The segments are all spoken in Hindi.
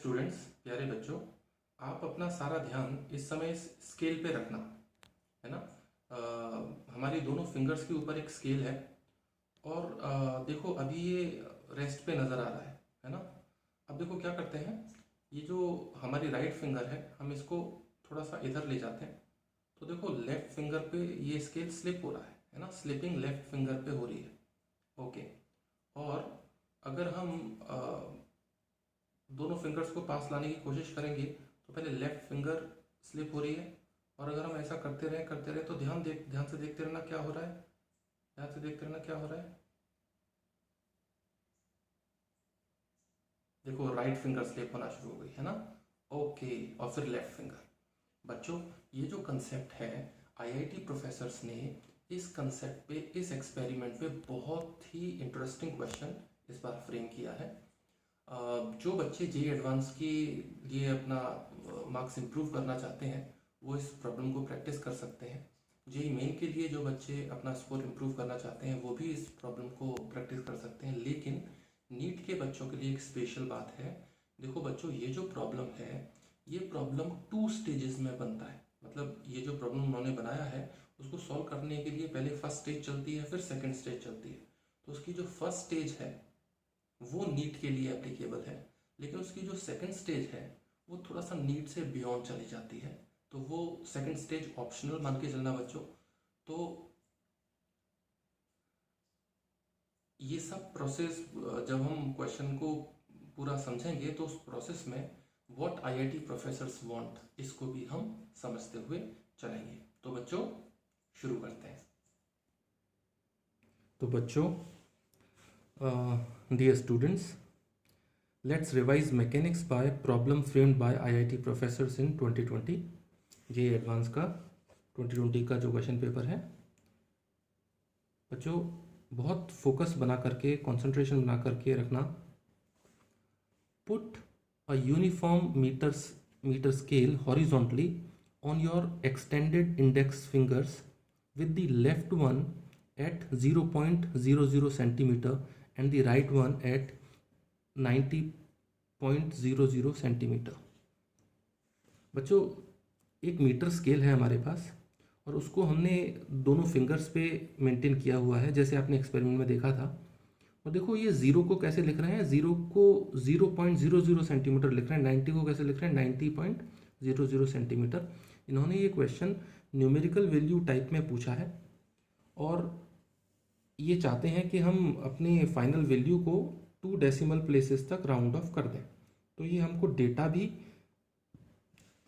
स्टूडेंट्स, प्यारे बच्चों, आप अपना सारा ध्यान इस समय इस स्केल पे रखना है ना। हमारी दोनों फिंगर्स के ऊपर एक स्केल है और देखो अभी ये रेस्ट पे नज़र आ रहा है ना। अब देखो क्या करते हैं, ये जो हमारी राइट फिंगर है हम इसको थोड़ा सा इधर ले जाते हैं तो देखो लेफ्ट फिंगर पे ये स्केल स्लिप हो रहा है ना। स्लिपिंग लेफ्ट फिंगर पे हो रही है। ओके, और अगर हम दोनों फिंगर्स को पास लाने की कोशिश करेंगे तो पहले लेफ्ट फिंगर स्लिप हो रही है और अगर हम ऐसा करते रहे तो ध्यान से देखते रहना क्या हो रहा है। ध्यान से देखते रहना क्या हो रहा है। देखो राइट फिंगर स्लिप होना शुरू हो गई है ना। ओके, और फिर लेफ्ट फिंगर। बच्चों, ये जो कंसेप्ट है आईआईटी प्रोफेसर्स ने इस कंसेप्ट पे, इस एक्सपेरिमेंट पे बहुत ही इंटरेस्टिंग क्वेश्चन इस बार फ्रेम किया है। जो बच्चे जेईई एडवांस के लिए अपना मार्क्स इम्प्रूव करना चाहते हैं वो इस प्रॉब्लम को प्रैक्टिस कर सकते हैं। जेईई मेन के लिए जो बच्चे अपना स्कोर इम्प्रूव करना चाहते हैं वो भी इस प्रॉब्लम को प्रैक्टिस कर सकते हैं। लेकिन नीट के बच्चों के लिए एक स्पेशल बात है। देखो बच्चों, ये जो प्रॉब्लम है ये प्रॉब्लम 2 स्टेजेस में बनता है। मतलब ये जो प्रॉब्लम उन्होंने बनाया है उसको सॉल्व करने के लिए पहले फर्स्ट स्टेज चलती है, फिर सेकेंड स्टेज चलती है। तो उसकी जो फर्स्ट स्टेज है वो नीट के लिए एप्लीकेबल है, लेकिन उसकी जो सेकंड स्टेज है वो थोड़ा सा नीट से बियॉन्ड चली जाती है। तो वो सेकंड स्टेज ऑप्शनल मान के चलना बच्चों। तो ये सब प्रोसेस जब हम क्वेश्चन को पूरा समझेंगे तो उस प्रोसेस में व्हाट आईआईटी प्रोफेसर्स वांट इसको भी हम समझते हुए चलेंगे। तो बच्चों शुरू करते हैं। तो बच्चों, dear students, let's revise mechanics by problem framed by IIT professors in 2020। JEE advance का 2020 का जो क्वेश्चन पेपर है बच्चों, बहुत फोकस बना करके, कंसंट्रेशन बना करके रखना। Put a uniform metre scale horizontally on your extended index fingers with the left one at 0.00 centimeter and the right one at 90.00 centimetre. बच्चों, एक मीटर स्केल है हमारे पास और उसको हमने दोनों फिंगर्स पे मेंटेन किया हुआ है जैसे आपने एक्सपेरिमेंट में देखा था। और देखो ये 0 को कैसे लिख रहे हैं, 0 को 0.00 सेंटीमीटर लिख रहे हैं, 90 को कैसे लिख रहे हैं, 90.00 सेंटीमीटर। इन्होंने ये क्वेश्चन न्यूमेरिकल वैल्यू टाइप में पूछा है और ये चाहते हैं कि हम अपने फाइनल वैल्यू को 2 डेसिमल प्लेसेस तक राउंड ऑफ कर दें। तो ये हमको डेटा भी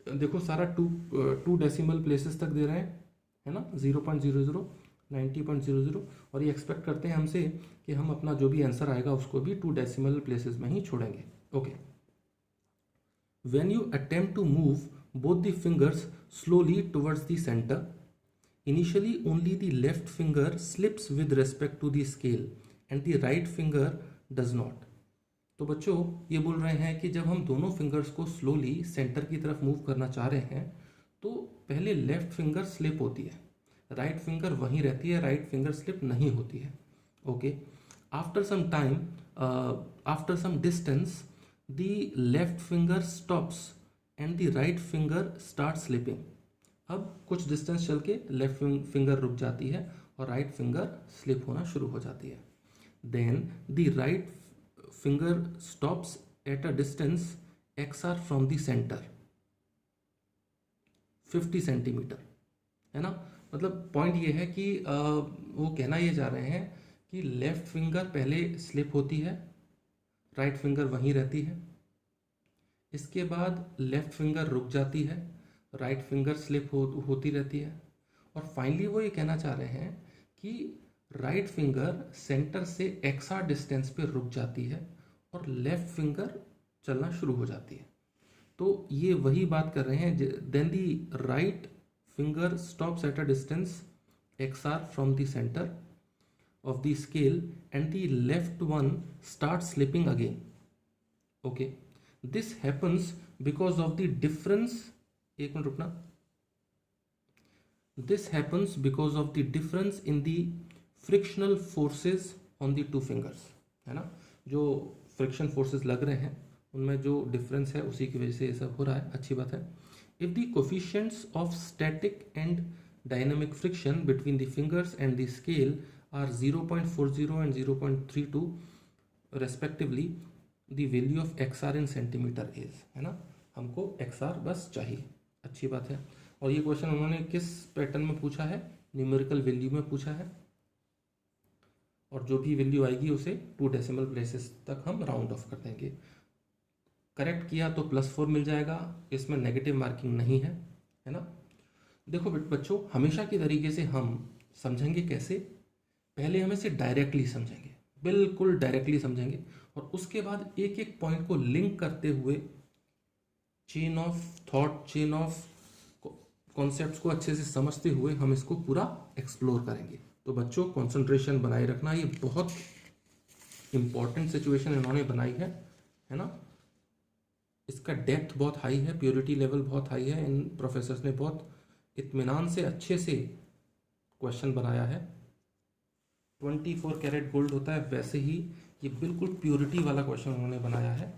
देखो सारा 2 डेसिमल प्लेसेस तक दे रहे हैं, है ना, 0.00, 90.00, और ये एक्सपेक्ट करते हैं हमसे कि हम अपना जो भी आंसर आएगा उसको भी 2 डेसिमल प्लेसेस में ही छोड़ेंगे। Okay, when you attempt to move both the fingers slowly towards the center, initially only the left finger slips with respect to the scale and the right finger does not। तो बच्चों ये बोल रहे हैं कि जब हम दोनों फिंगर्स को स्लोली सेंटर की तरफ मूव करना चाह रहे हैं तो पहले लेफ्ट फिंगर स्लिप होती है, राइट फिंगर वहीं रहती है, राइट फिंगर स्लिप नहीं होती है। Okay, after some time, after some distance the left finger stops and the right finger start slipping. अब कुछ डिस्टेंस चल के लेफ्ट फिंगर रुक जाती है और राइट फिंगर स्लिप होना शुरू हो जाती है। Then the right finger stops at a distance XR from the centre 50 centimetre, है ना। मतलब पॉइंट ये है कि वो कहना ये चाह रहे हैं कि लेफ्ट फिंगर पहले स्लिप होती है, राइट फिंगर वहीं रहती है, इसके बाद लेफ्ट फिंगर रुक जाती है, राइट फिंगर स्लिप होती रहती है, और फाइनली वो ये कहना चाह रहे हैं कि राइट फिंगर सेंटर से XR डिस्टेंस पे रुक जाती है और लेफ्ट फिंगर चलना शुरू हो जाती है। तो ये वही बात कर रहे हैं। Then the right finger stops at a distance XR from the centre of the scale and the left one start slipping again. Okay, this happens because of the difference, एक मिनट रुकना, this happens because of the difference in the frictional forces on the 2 fingers, है ना। जो फ्रिक्शन फोर्सेस लग रहे हैं उनमें जो डिफरेंस है उसी की वजह से ये सब हो रहा है, अच्छी बात है। If the coefficients of static and dynamic friction between the fingers and the scale are 0.40 and 0.32 respectively, the value of XR in centimetre is, है ना, हमको XR बस चाहिए, अच्छी बात है। और ये क्वेश्चन उन्होंने किस पैटर्न में पूछा है, न्यूमेरिकल वैल्यू में पूछा है, और जो भी वैल्यू आएगी उसे 2 डेसिमल प्लेसेस तक हम राउंड ऑफ कर देंगे। करेक्ट किया तो +4 मिल जाएगा, इसमें नेगेटिव मार्किंग नहीं है, है ना। देखो बच्चों, हमेशा की तरीके से हम समझेंगे कैसे, पहले हम इसे डायरेक्टली समझेंगे, बिल्कुल डायरेक्टली समझेंगे, और उसके बाद एक एक पॉइंट को लिंक करते हुए chain of thought, chain of concepts को अच्छे से समझते हुए हम इसको पूरा एक्सप्लोर करेंगे। तो बच्चों कंसंट्रेशन बनाए रखना, ये बहुत इंपॉर्टेंट सिचुएशन इन्होंने बनाई है ना। इसका डेप्थ बहुत हाई है, प्योरिटी लेवल बहुत हाई है, इन प्रोफेसर्स ने बहुत इत्मीनान से अच्छे से क्वेश्चन बनाया है। 24 कैरेट गोल्ड होता है, वैसे ही ये बिल्कुल प्योरिटी वाला क्वेश्चन उन्होंने बनाया है।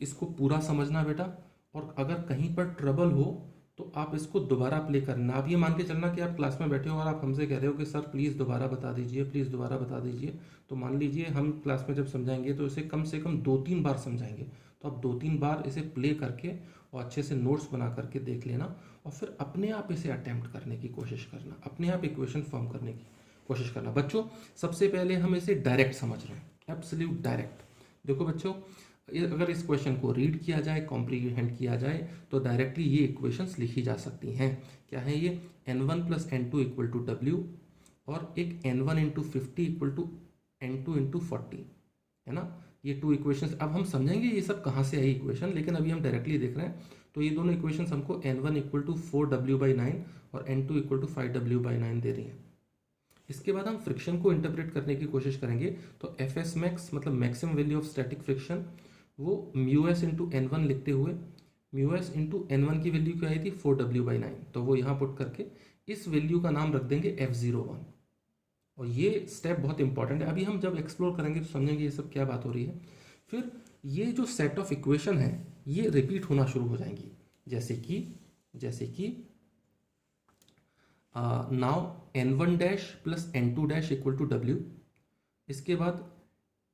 इसको पूरा समझना बेटा, और अगर कहीं पर ट्रबल हो तो आप इसको दोबारा प्ले करना। आप ये मान के चलना कि आप क्लास में बैठे हो और आप हमसे कह रहे हो कि सर प्लीज़ दोबारा बता दीजिए, प्लीज़ दोबारा बता दीजिए, तो मान लीजिए हम क्लास में जब समझाएंगे तो इसे कम से कम 2-3 बार समझाएंगे, तो आप 2-3 बार इसे प्ले करके और अच्छे से नोट्स बना करके देख लेना, और फिर अपने आप इसे अटैम्प्ट करने की कोशिश करना, अपने आप इक्वेशन फॉर्म करने की कोशिश करना। बच्चों सबसे पहले हम इसे डायरेक्ट समझ रहे हैं, एब्सोल्यूट डायरेक्ट। देखो बच्चों, अगर इस क्वेश्चन को रीड किया जाए, कॉम्प्रीहेंड किया जाए, तो डायरेक्टली ये इक्वेशंस लिखी जा सकती हैं। क्या है ये, n1 + n2 = w, और एक n1 × 50 = n2 × 40, है ना। ये 2 इक्वेशंस, अब हम समझेंगे ये सब कहाँ से आई इक्वेशन, लेकिन अभी हम डायरेक्टली देख रहे हैं। तो ये दोनों इक्वेशंस हमको n1 = 4w/9 और n2 = 5w/9 दे रही हैं। इसके बाद हम फ्रिक्शन को इंटरप्रेट करने की कोशिश करेंगे। तो एफ मैक्स मतलब maximum value of static friction, वो μs × n1 लिखते हुए, μs × n1 की वैल्यू क्या आई थी 4w/9, तो वो यहाँ पुट करके इस वैल्यू का नाम रख देंगे f01। और ये स्टेप बहुत इंपॉर्टेंट है, अभी हम जब एक्सप्लोर करेंगे तो समझेंगे ये सब क्या बात हो रही है। फिर ये जो सेट ऑफ इक्वेशन है ये रिपीट होना शुरू हो जाएंगी, जैसे कि now n1 dash + n2 dash = w, इसके बाद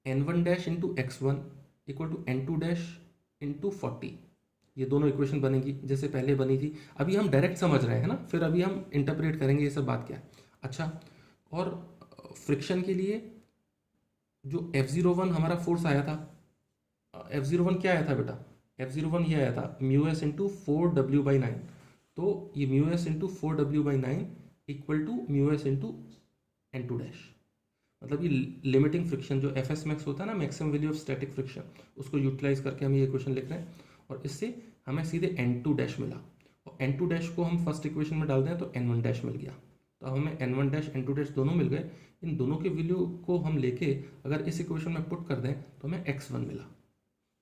n1 dash × x1 = n2 dash × 40, ये दोनों इक्वेशन बनेगी जैसे पहले बनी थी। अभी हम डायरेक्ट समझ रहे हैं ना, फिर अभी हम इंटरप्रेट करेंगे ये सब बात क्या है। अच्छा, और फ्रिक्शन के लिए जो f01 हमारा फोर्स आया था, f01 क्या आया था बेटा, f01 ये आया था μs × 4w/9, तो ये μs × 4w/9 = μs × n2 dash, मतलब ये लिमिटिंग फ्रिक्शन जो एफ मैक्स होता है ना, maximum value of static friction, उसको यूटिलाइज करके हम ये इक्वेशन लिख रहे हैं, और इससे हमें सीधे n2 डैश मिला, और n2 डैश को हम फर्स्ट इक्वेशन में डाल दें तो n1 डैश मिल गया, तो हमें n1 डैश n2 डैश दोनों मिल गए। इन दोनों के वैल्यू को हम लेके अगर इस इक्वेशन में पुट कर दें तो हमें x1 मिला,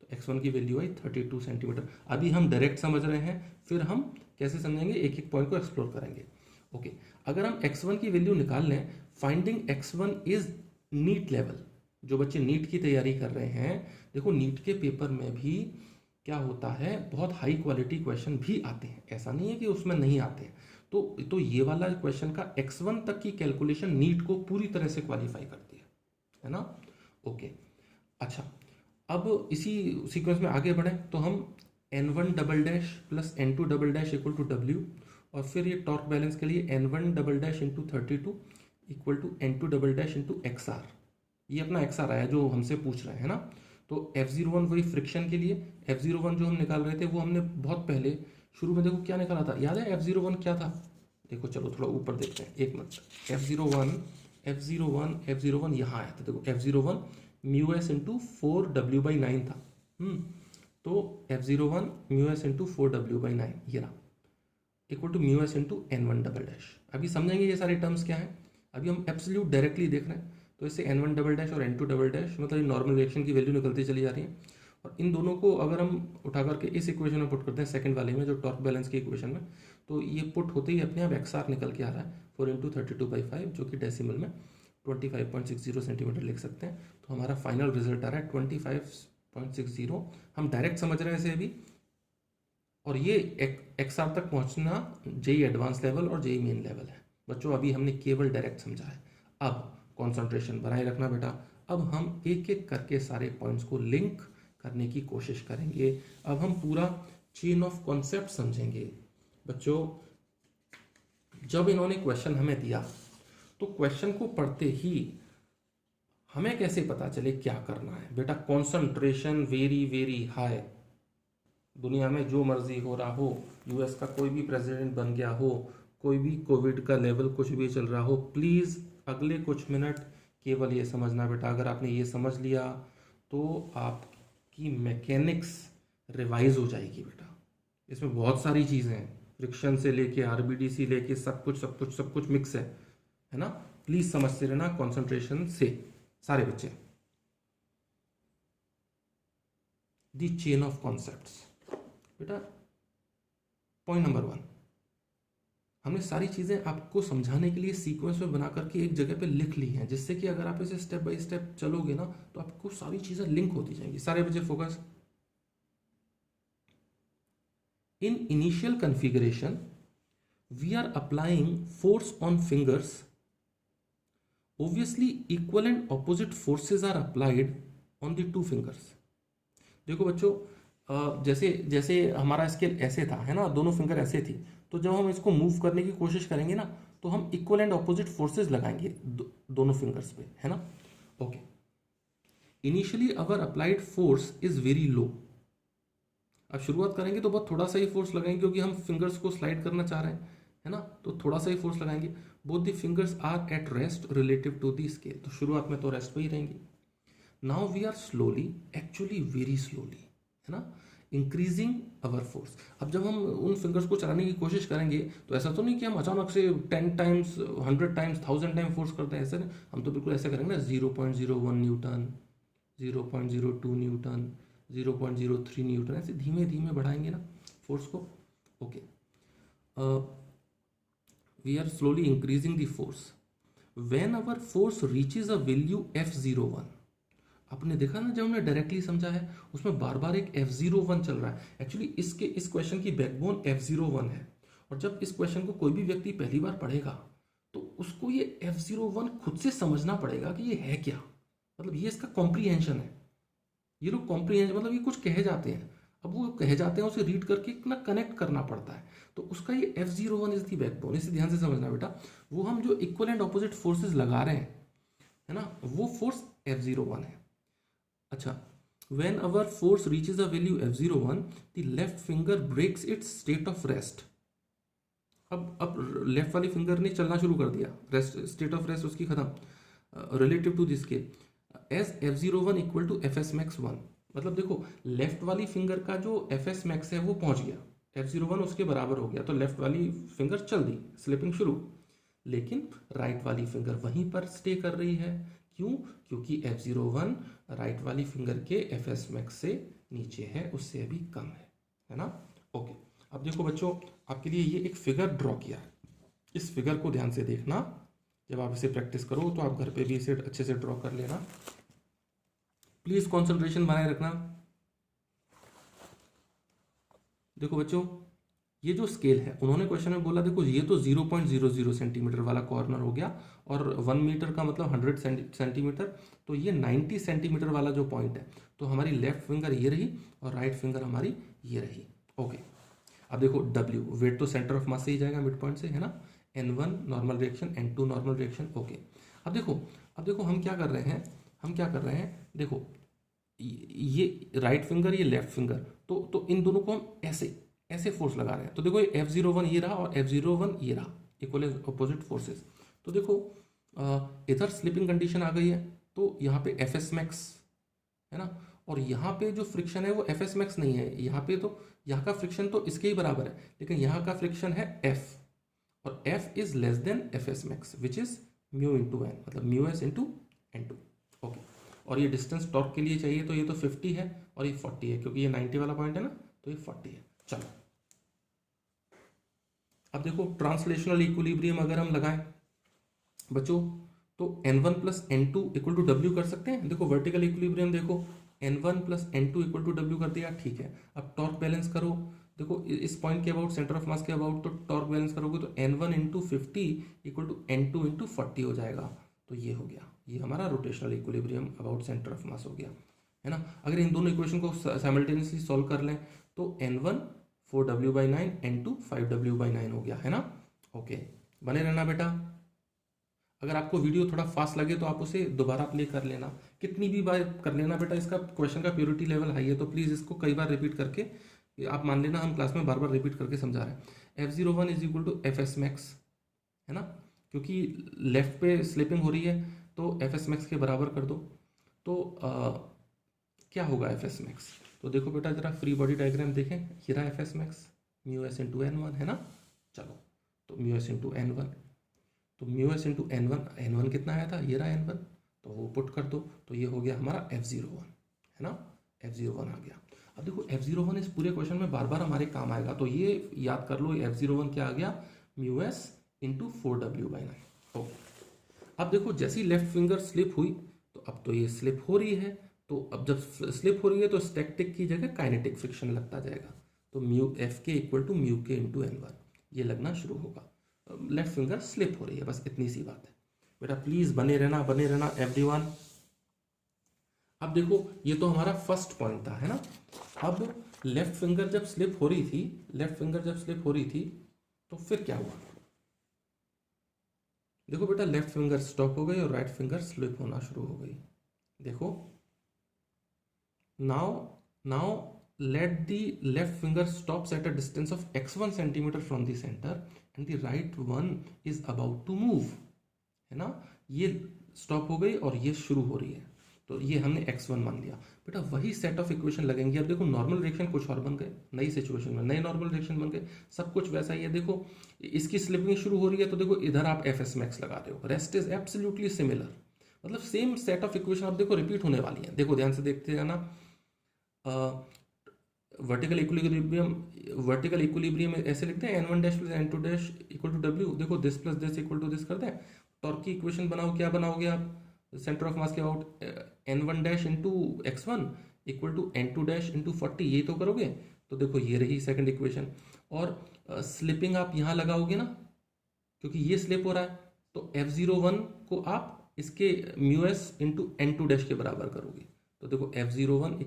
तो x1 की वैल्यू आई 32 सेंटीमीटर। अभी हम डायरेक्ट समझ रहे हैं, फिर हम कैसे समझेंगे, एक एक पॉइंट को एक्सप्लोर करेंगे। ओके, अगर हम x1 की वैल्यू निकाल लें, finding x1 is NEET level. जो बच्चे नीट की तैयारी कर रहे हैं, देखो नीट के पेपर में भी क्या होता है, बहुत हाई क्वालिटी क्वेश्चन भी आते हैं, ऐसा नहीं है कि उसमें नहीं आते हैं। तो ये वाला क्वेश्चन का x1 तक की कैलकुलेशन नीट को पूरी तरह से क्वालिफाई करती है ना। ओके, अच्छा, अब इसी सीक्वेंस में आगे बढ़े तो हम n1 double dash + n2 double dash = w, और फिर ये टॉर्क बैलेंस के लिए n1 double dash × 32 = n2 double dash × xr, ये अपना xr आया जो हमसे पूछ रहे हैं ना। तो f01 वही फ्रिक्शन के लिए, f01 जो हम निकाल रहे थे वो हमने बहुत पहले शुरू में देखो क्या निकाला था, याद है f01 क्या था, देखो चलो थोड़ा ऊपर देखते हैं, एक मिनट। f01 यहाँ आया था, देखो f01 μs × 4w/9 था, तो f01 μs × 4w/9 ये रहा, = μs × n1 डबल डैश। अभी समझेंगे ये सारे टर्म्स क्या हैं, अभी हम एब्सोल्यूट डायरेक्टली देख रहे हैं, तो इससे n1 डबल डैश और n2 डबल डैश मतलब नॉर्मल रिएक्शन की वैल्यू निकलती चली जा रही है, और इन दोनों को अगर हम उठा करके इस इक्वेशन में पुट करते हैं, सेकंड वाले में जो टॉर्क बैलेंस की इक्वेशन में, तो ये पुट होते ही अपने आप XR निकल के आ रहा है 4 × 32/5, जो कि डेसिमल में 25.60 सेंटीमीटर लिख सकते हैं। तो हमारा फाइनल रिजल्ट आ रहा है 25 0.60 हम डायरेक्ट समझ रहे हैं इसे अभी। और ये XR तक पहुंचना जेई एडवांस लेवल और जेई मेन लेवल है बच्चों। अभी हमने केवल डायरेक्ट समझा है। अब कंसंट्रेशन बनाए रखना बेटा। अब हम एक एक करके सारे पॉइंट्स को लिंक करने की कोशिश करेंगे। अब हम पूरा चेन ऑफ कॉन्सेप्ट समझेंगे बच्चों। जब इन्होंने क्वेश्चन हमें दिया तो क्वेश्चन को पढ़ते ही हमें कैसे पता चले क्या करना है बेटा। कॉन्संट्रेशन वेरी वेरी हाई, दुनिया में जो मर्जी हो रहा हो, यूएस का कोई भी प्रेसिडेंट बन गया हो, कोई भी कोविड का लेवल कुछ भी चल रहा हो, प्लीज़ अगले कुछ मिनट केवल ये समझना बेटा। अगर आपने ये समझ लिया तो आपकी मैकेनिक्स रिवाइज हो जाएगी बेटा। इसमें बहुत सारी चीज़ें हैं, फ्रिक्शन से लेके आरबीडीसी लेके सब कुछ मिक्स है ना। प्लीज़ समझते रहना कॉन्सेंट्रेशन से सारे बच्चे। द चेन ऑफ कॉन्सेप्ट्स बेटा। पॉइंट नंबर 1, हमने सारी चीज़ें आपको समझाने के लिए सीक्वेंस में बना करके एक जगह पे लिख ली हैं, जिससे कि अगर आप इसे स्टेप बाय स्टेप चलोगे ना तो आपको सारी चीज़ें लिंक होती जाएंगी। सारे बच्चे focus. In initial configuration we are applying force on fingers. Obviously equal and opposite forces are applied on the two fingers। देखो बच्चों, जैसे जैसे हमारा स्केल ऐसे था है ना, दोनों फिंगर ऐसे थी, तो जब हम इसको मूव करने की कोशिश करेंगे ना तो हम इक्वल एंड ऑपोजिट फोर्सेस लगाएंगे दोनों फिंगर्स पे, है ना। Okay, initially our applied force is very low. अब शुरुआत करेंगे तो बहुत थोड़ा सा ही फोर्स लगाएंगे क्योंकि हम फिंगर्स को स्लाइड करना चाह रहे हैं, है ना, तो थोड़ा सा ही फोर्स लगाएंगे। Both the fingers are at rest relative to the scale, तो शुरुआत में तो रेस्ट पे ही रहेंगे। Now we are slowly, actually very slowly, है ना, इंक्रीजिंग अवर फोर्स। अब जब हम उन फिंगर्स को चलाने की कोशिश करेंगे तो ऐसा तो नहीं कि हम अचानक से 10 टाइम्स 100 टाइम्स 1000 टाइम फोर्स करते हैं, ऐसा नहीं। हम तो बिल्कुल ऐसे करेंगे ना, 0.01 न्यूटन, 0.02 न्यूटन, 0.03 न्यूटन, ऐसे धीमे धीमे बढ़ाएंगे ना फोर्स को। Okay, we are slowly increasing the force when our force reaches a value f01। आपने देखा ना, जब हमने डायरेक्टली समझा है उसमें बार बार एक f01 चल रहा है। एक्चुअली इस क्वेश्चन की बैकबोन f01 है, और जब इस क्वेश्चन को कोई भी व्यक्ति पहली बार पढ़ेगा तो उसको ये f01 खुद से समझना पड़ेगा कि ये है क्या, मतलब ये इसका कॉम्प्रीहेंशन है। ये लोग कॉम्प्रीहेंशन मतलब ये कुछ कहे जाते हैं, अब वो कहे जाते हैं उसे रीड करके ना कनेक्ट करना पड़ता है, तो उसका ये f01 इज दी बैकबोन। इसे ध्यान से समझना बेटा। वो हम जो इक्वल एंड ऑपोजिट फोर्सेस लगा रहे हैं, है ना, वो फोर्स f01 है। अच्छा, when our force reaches a value f01 the left finger breaks its state of rest. अब लेफ्ट वाली फिंगर ने चलना शुरू कर दिया, रेस्ट स्टेट ऑफ रेस्ट उसकी खत्म relative to this scale as f01 equal to fs max 1। मतलब देखो, लेफ्ट वाली फिंगर का जो fs max है वो पहुंच गया, f01 उसके बराबर हो गया, तो लेफ्ट वाली फिंगर चल दी, स्लिपिंग शुरू। लेकिन राइट वाली फिंगर वहीं पर स्टे कर रही है। क्यों? क्योंकि f01 राइट वाली फिंगर के fs max से नीचे है, उससे अभी कम है ना। ओके, अब देखो बच्चों, आपके लिए ये एक फिगर ड्रॉ किया है। इस फिगर को ध्यान से देखना, जब आप इसे प्रैक्टिस करो तो आप घर पे भी इसे अच्छे से ड्रॉ कर लेना। प्लीज कंसंट्रेशन बनाए रखना। देखो बच्चों, ये जो स्केल है, उन्होंने क्वेश्चन में बोला, देखो ये तो 0.00 सेंटीमीटर वाला कॉर्नर हो गया, और 1 मीटर का मतलब 100 सेंटीमीटर, तो ये 90 सेंटीमीटर वाला जो पॉइंट है, तो हमारी लेफ्ट फिंगर ये रही और राइट फिंगर हमारी ये रही। ओके, अब देखो W, वेट तो सेंटर ऑफ मास से ही जाएगा, मिड पॉइंट से, है ना। N1 normal reaction, N2 normal reaction. Okay, अब देखो हम क्या कर रहे हैं, देखो ये राइट फिंगर, ये लेफ्ट फिंगर, तो इन दोनों को हम ऐसे फोर्स लगा रहे हैं। तो देखो ये f01 ये रहा और f01 ये रहा, इक्वल अपोजिट फोर्सेस। तो देखो इधर स्लिपिंग कंडीशन आ गई है, तो यहाँ पे fs max है ना, और यहाँ पे जो फ्रिक्शन है वो fs max नहीं है, यहाँ पे तो यहाँ का फ्रिक्शन तो इसके ही बराबर है, लेकिन यहाँ का फ्रिक्शन है f, और f is less than fs max which is mu into N, मतलब mu S into N2। Okay, और ये डिस्टेंस टॉर्क के लिए चाहिए, तो ये तो 50 है और ये 40 है, क्योंकि ये 90 वाला पॉइंट है ना, तो ये 40 है। चलो, अब देखो ट्रांसलेशनल इक्विलिब्रियम अगर हम लगाएं बच्चों, तो N1 plus N2 equal to W कर सकते हैं। देखो वर्टिकल इक्विलिब्रियम देखो, N1 plus N2 equal to W कर दिया, ठीक है। अब टॉर्क बैलेंस करो, देखो इस पॉइंट के अबाउट, सेंटर ऑफ मास के अबाउट, तो टॉर्क बैलेंस करोगे तो N1 into 50 equal to N2 into 40 हो जाएगा। तो ये हो गया, ये हमारा rotational equilibrium about centre of मास हो गया, है ना। अगर इन दोनों इक्वेशन को साइमल्टेनियसली सॉल्व कर लें तो N1 4W/9, N2 5W/9 हो गया, है ना। ओके, बने रहना बेटा। अगर आपको वीडियो थोड़ा फास्ट लगे तो आप उसे दोबारा प्ले कर लेना, कितनी भी बार कर लेना बेटा। इसका क्वेश्चन का प्योरिटी लेवल हाई है, तो प्लीज़ इसको कई बार रिपीट करके, आप मान लेना हम क्लास में बार बार रिपीट करके समझा रहे हैं। F01 is equal to F S max, है ना, क्योंकि लेफ्ट पे स्लिपिंग हो रही है तो एफ एस मैक्स के बराबर कर दो। तो क्या होगा एफ एस मैक्स, तो देखो बेटा जरा फ्री बॉडी डायग्राम देखें, ये रहा F S max, mu S into N1, है ना। चलो, तो म्यू एस इंटू N1, तो म्यू एस इंटू N1 कितना आया था, ये रहा N1, तो वो पुट कर दो, तो ये हो गया हमारा F01, है ना, F01 आ गया। अब देखो F01 इस पूरे क्वेश्चन में बार बार हमारे काम आएगा, तो ये याद कर लो, F01 क्या आ गया, mu S into 4W/9। Okay, अब देखो जैसी लेफ्ट फिंगर स्लिप हुई, तो अब तो ये स्लिप हो रही है, तो अब जब स्लिप हो रही है तो स्टैटिक की जगह काइनेटिक फ्रिक्शन लगता जाएगा, तो म्यू एफ के इक्वल टू म्यू के इंटू N1 ये लगना शुरू होगा। लेफ्ट फिंगर स्लिप हो रही है, बस इतनी सी बात है बेटा। प्लीज बने रहना एवरीवन। अब देखो ये तो हमारा फर्स्ट पॉइंट था, है ना। अब लेफ्ट फिंगर जब स्लिप हो रही थी, तो फिर क्या हुआ, देखो बेटा लेफ्ट फिंगर स्टॉप हो गई और राइट फिंगर स्लिप होना शुरू हो गई। देखो now let the left finger stops at a distance of x1 centimeter from the center and the right one is about to move, है ना। ये स्टॉप हो गई और ये शुरू हो रही है, तो ये हमने x1 मान लिया बेटा। वही सेट ऑफ इक्वेशन लगेंगे। अब देखो नॉर्मल रिएक्शन कुछ और बन गए, नई सिचुएशन में नए नॉर्मल रिएक्शन बन गए, सब कुछ वैसा ही है। देखो इसकी स्लिपिंग शुरू हो रही है, तो देखो इधर आप एफ एस मैक्स लगा रहे हो, रेस्ट इज एब्सोल्युटली सिमिलर, मतलब सेम सेट ऑफ इक्वेशन अब देखो रिपीट होने वाली है। देखो ध्यान से देखते जाना, वर्टिकल इक्विलिब्रियम ऐसे लिखते हैं N1 dash plus N2 dash equal to W। देखो this plus this equal to this करते हैं। टॉर्क की इक्वेशन बनाओ, क्या बनाओगे आप, सेंटर ऑफ मास के about N1 dash into x1 equal to N2 dash into 40, ये तो करोगे। तो देखो ये रही सेकंड इक्वेशन, और स्लिपिंग आप यहाँ लगाओगे ना, क्योंकि ये स्लिप हो रहा है, तो F01 को आप इसके mu S into N2 dash के बराबर करोगे। तो देखो F01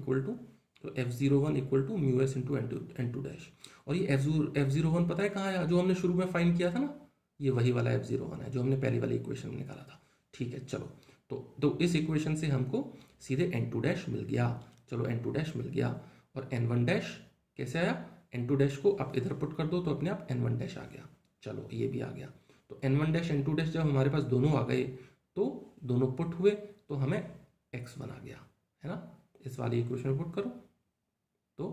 equal to mu S into N2 dash. और ये F01 पता है कहाँ आया, जो हमने शुरू में फाइंड किया था ना, ये वही वाला F01 है जो हमने पहली वाली इक्वेशन में निकाला था। ठीक है, चलो, तो इस इक्वेशन से हमको सीधे N2 डैश मिल गया। चलो N2 डैश मिल गया, और N1 डैश कैसे आया, N2 डैश को आप इधर पुट कर दो तो अपने आप N1 डैश आ गया। चलो ये भी आ गया, तो N1 डैश N2 डैश जब हमारे पास दोनों आ गए, तो दोनों पुट हुए, तो हमें x1 आ गया, है ना। इस वाली इक्वेशन में पुट करो तो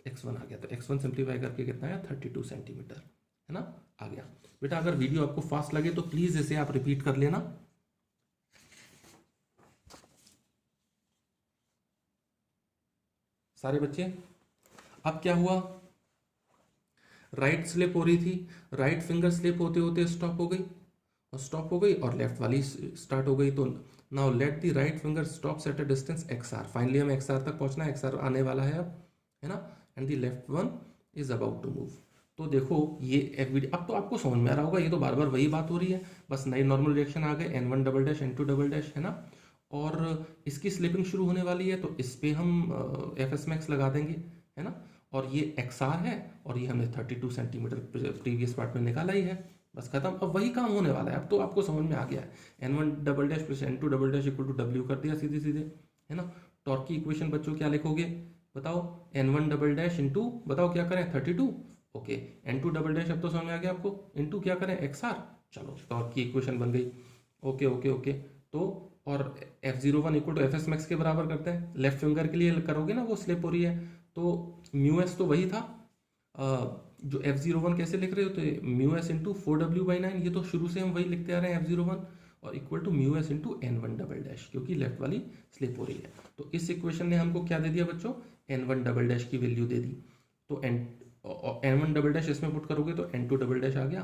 x1 आ गया, तो x1 सिंप्लीफाई करके कितना आया, 32 सेंटीमीटर, है ना, आ गया। बेटा अगर वीडियो आपको फास्ट लगे तो प्लीज इसे आप रिपीट कर लेना। सारे बच्चे, अब क्या हुआ, राइट स्लिप हो रही थी, राइट फिंगर स्लिप होते होते स्टॉप हो गई और लेफ्ट वाली स्टार्ट हो गई। तो now let the right finger stops at a distance xr। Finally हमें xr तक पहुंचना है, xr आने वाला है अब, है ना, and the left one is about to move. तो देखो ये अब तो आपको समझ में आ रहा होगा, ये तो बार बार वही बात हो रही है, बस नए नॉर्मल रिएक्शन आ गए, N1 double dash N2 double dash, है ना, और इसकी स्लिपिंग शुरू होने वाली है, तो इस पे हम एफ एस मैक्स लगा देंगे, है ना। और ये XR है, और ये हमने 32 सेंटीमीटर प्रीवियस पार्ट में निकाला ही है, बस खत्म। अब वही काम होने वाला है, अब तो आपको समझ में आ गया है। N1 double dash plus N2 double dash equal to W कर दिया सीधे सीधे, है ना। टॉर्क की इक्वेशन बच्चों क्या लिखोगे, बताओ, N1 डबल डैश इंटू, बताओ क्या करें, 32, ओके, N2 डबल डैश अब तो समझ में आ गया आपको, इंटू क्या करें, XR। चलो टॉर्क की इक्वेशन बन गई, ओके ओके ओके। तो और F01 equal to F S max के बराबर करते हैं, लेफ्ट फिंगर के लिए करोगे ना, वो स्लिप हो रही है, तो म्यू एस तो वही था, जो F01 कैसे लिख रहे हो, तो म्यू एस इंटू 4W/9, ये तो शुरू से हम वही लिखते आ रहे हैं F01, और equal to mu S into N1 double dash, क्योंकि लेफ्ट वाली स्लिप हो रही है। तो इस इक्वेशन ने हमको क्या दे दिया बच्चों, N1 डबल डैश की वैल्यू दे दी। तो N1 डबल डैश इसमें पुट करोगे तो N2 डबल डैश आ गया,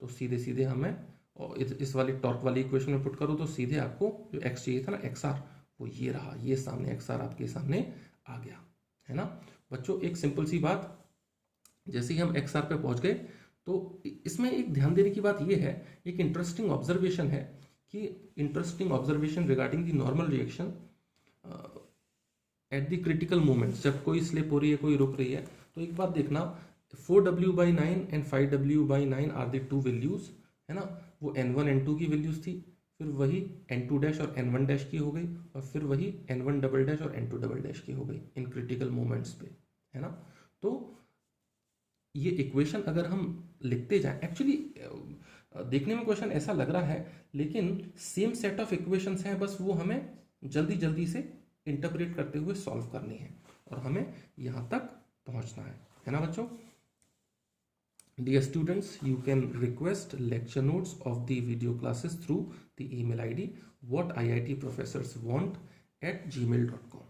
तो सीधे सीधे हमें, और इस वाली टॉर्क वाली इक्वेशन में पुट करो तो सीधे आपको जो x चाहिए था ना, XR, वो ये रहा, ये सामने XR आपके सामने आ गया, है ना बच्चों। एक सिंपल सी बात, जैसे ही हम XR पे पहुंच गए तो इसमें एक ध्यान देने की बात ये है, एक इंटरेस्टिंग ऑब्जर्वेशन है कि interesting observation regarding the normal reaction at the critical moments. जब कोई स्लिप हो रही है, कोई रुक रही है, तो एक बात देखना, 4W/9 and 5W/9 are the two values, है ना। वो N1 N2 की वैल्यूज थी, फिर वही N2 डैश और N1 डैश की हो गई, और फिर वही N1 डबल डैश और N2 डबल डैश की हो गई इन क्रिटिकल मोमेंट्स पे, है ना। तो ये इक्वेशन अगर हम लिखते जाएं, एक्चुअली देखने में क्वेश्चन ऐसा लग रहा है, लेकिन सेम सेट ऑफ इक्वेशंस हैं, बस वो हमें जल्दी जल्दी से इंटरप्रेट करते हुए सॉल्व करनी है और हमें यहाँ तक पहुँचना है ना बच्चों। Dear students, you can request lecture notes of the video classes through the email ID whatiitprofessorswant@gmail.com।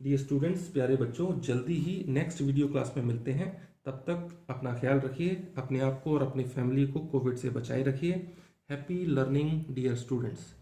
Dear students, प्यारे बच्चों, जल्दी ही नेक्स्ट वीडियो क्लास में मिलते हैं। तब तक अपना ख्याल रखिए, अपने आप को और अपनी फैमिली को कोविड से बचाए रखिए। Happy learning dear students.